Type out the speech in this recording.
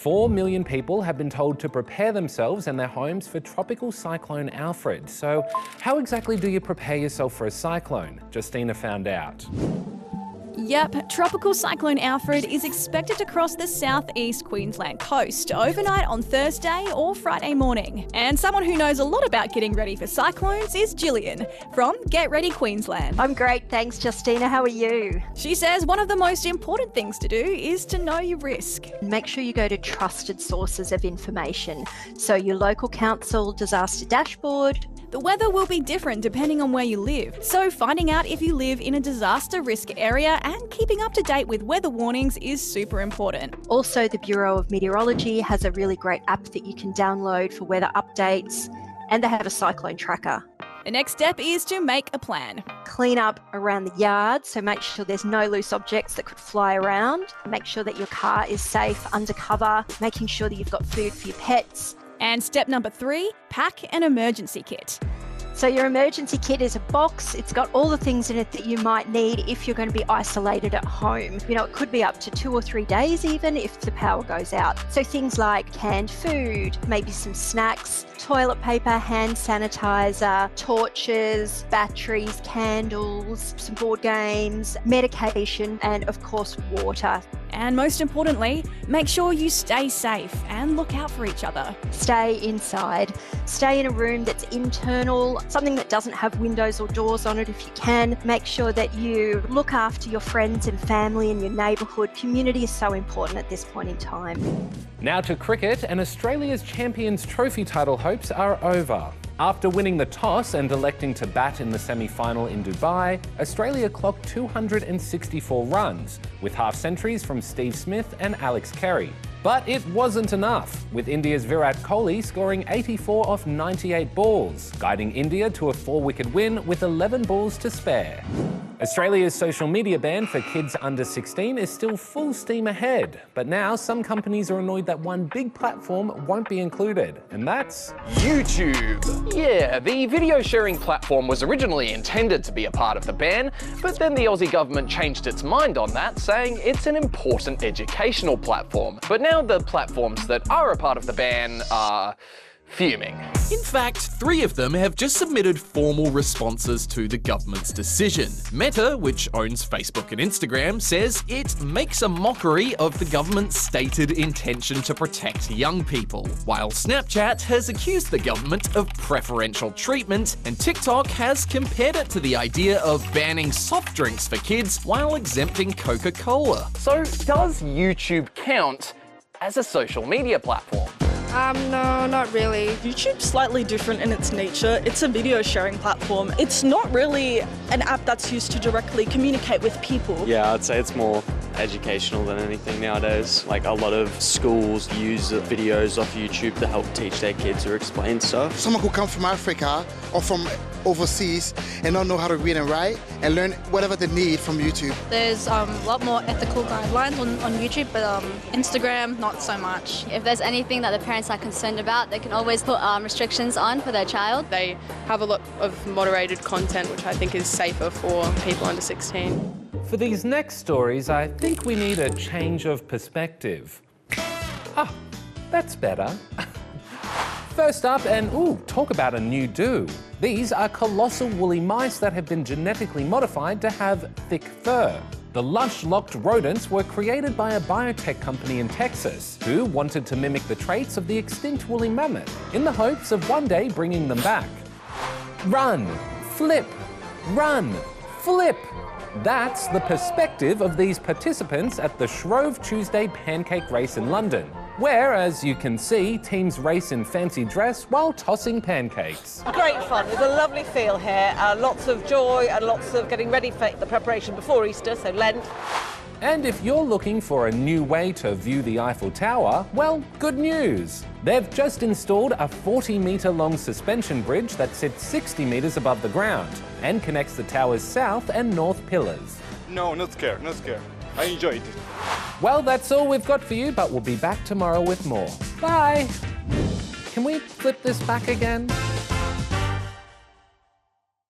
4 million people have been told to prepare themselves and their homes for Tropical Cyclone Alfred. So how exactly do you prepare yourself for a cyclone? Justina found out. Yep, Tropical Cyclone Alfred is expected to cross the southeast Queensland coast overnight on Thursday or Friday morning. And someone who knows a lot about getting ready for cyclones is Gillian from Get Ready Queensland. I'm great, thanks Justina. How are you? She says one of the most important things to do is to know your risk. Make sure you go to trusted sources of information. So your local council disaster dashboard. The weather will be different depending on where you live, so finding out if you live in a disaster risk area and keeping up to date with weather warnings is super important. Also, the Bureau of Meteorology has a really great app that you can download for weather updates, and they have a cyclone tracker. The next step is to make a plan. Clean up around the yard, so make sure there's no loose objects that could fly around. Make sure that your car is safe under cover, making sure that you've got food for your pets. And step number 3, pack an emergency kit. So your emergency kit is a box. It's got all the things in it that you might need if you're going to be isolated at home. You know, it could be up to 2 or 3 days even if the power goes out. So things like canned food, maybe some snacks, toilet paper, hand sanitizer, torches, batteries, candles, some board games, medication, and of course water. And most importantly, make sure you stay safe and look out for each other. Stay inside. Stay in a room that's internal, something that doesn't have windows or doors on it if you can. Make sure that you look after your friends and family in your neighbourhood. Community is so important at this point in time. Now to cricket, and Australia's Champions Trophy title hopes are over. After winning the toss and electing to bat in the semi-final in Dubai, Australia clocked 264 runs, with half-centuries from Steve Smith and Alex Carey. But it wasn't enough, with India's Virat Kohli scoring 84 off 98 balls, guiding India to a 4-wicket win with 11 balls to spare. Australia's social media ban for kids under 16 is still full steam ahead, but now some companies are annoyed that one big platform won't be included, and that's YouTube. Yeah, the video sharing platform was originally intended to be a part of the ban, but then the Aussie government changed its mind on that, saying it's an important educational platform. But now the platforms that are a part of the ban are fuming. In fact, 3 of them have just submitted formal responses to the government's decision. Meta, which owns Facebook and Instagram, says it makes a mockery of the government's stated intention to protect young people, while Snapchat has accused the government of preferential treatment, and TikTok has compared it to the idea of banning soft drinks for kids while exempting Coca-Cola. So does YouTube count as a social media platform? No, not really. YouTube's slightly different in its nature. It's a video sharing platform. It's not really an app that's used to directly communicate with people. Yeah, I'd say it's more educational than anything nowadays. Like a lot of schools use videos off YouTube to help teach their kids or explain stuff. Someone could come from Africa or from overseas and not know how to read and write and learn whatever they need from YouTube. There's a lot more ethical guidelines on YouTube, but Instagram, not so much. If there's anything that the parents are concerned about, they can always put restrictions on for their child. They have a lot of moderated content, which I think is safer for people under 16. For these next stories, I think we need a change of perspective. Ah, that's better. First up, and talk about a new do. These are colossal woolly mice that have been genetically modified to have thick fur. The lush-locked rodents were created by a biotech company in Texas who wanted to mimic the traits of the extinct woolly mammoth in the hopes of one day bringing them back. Run, flip, run, flip. That's the perspective of these participants at the Shrove Tuesday Pancake Race in London, where, as you can see, teams race in fancy dress while tossing pancakes. Great fun. There's a lovely feel here. Lots of joy and lots of getting ready for the preparation before Easter, so Lent. And if you're looking for a new way to view the Eiffel Tower, well, good news. They've just installed a 40-metre long suspension bridge that sits 60 metres above the ground and connects the tower's south and north pillars. No, not scared, not scared. I enjoyed it. Well, that's all we've got for you, but we'll be back tomorrow with more. Bye! Can we flip this back again?